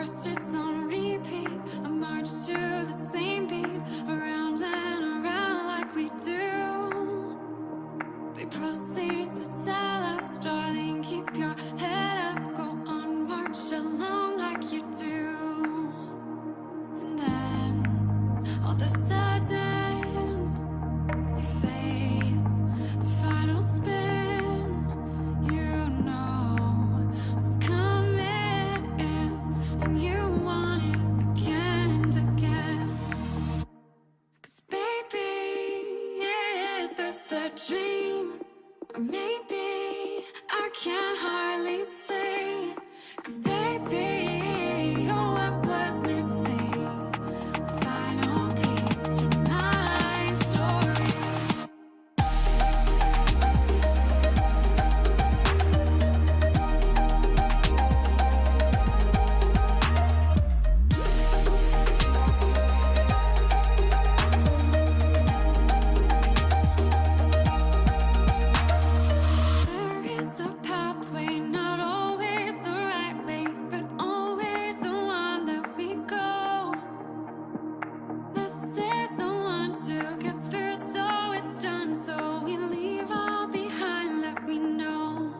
first it's on repeat. I march to the same beat, around and around like we do. They proceed to tell us, darling, keep your head up, go on, march along like you do. And then, all of a sudden, you face the final spin. You know what's coming, and you want it again and again. 'Cause baby, is this a dream? Or maybe I can't hardly say. 'Cause baby, you're what was missing, the final piece to my story. There is a pathway, not always the right way, but always the one that we go. This is the one to get through, so it's done, so we leave all behind that we know.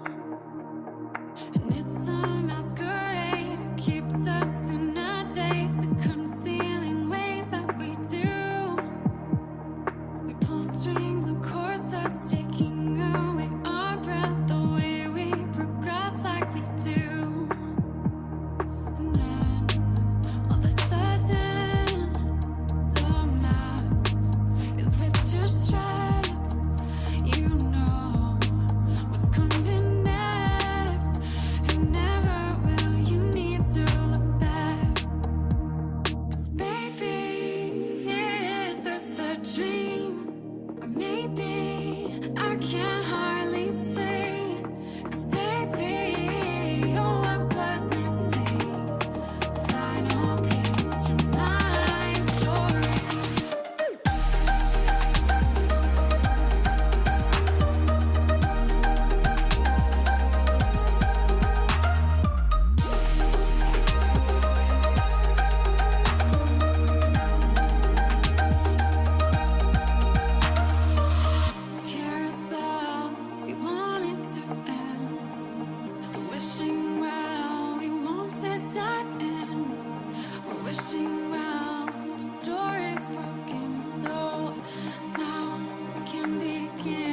And it's a masquerade, it keeps us in our days, the concealing ways that we do. We pull strings of corsets, taking away our breath, the way we progress like we do. And then, all of a sudden, the mask is ripped to shreds. You know what's coming next, and never will you need to look back. 'Cause baby, is this a dream? Or maybe I can't hardly say. 'Cause baby, you're what was missing, the final piece to my story. Carousel, we want it to end. The wishing well, we want to dive in. We're wishing well, the story's broken, so now we can begin.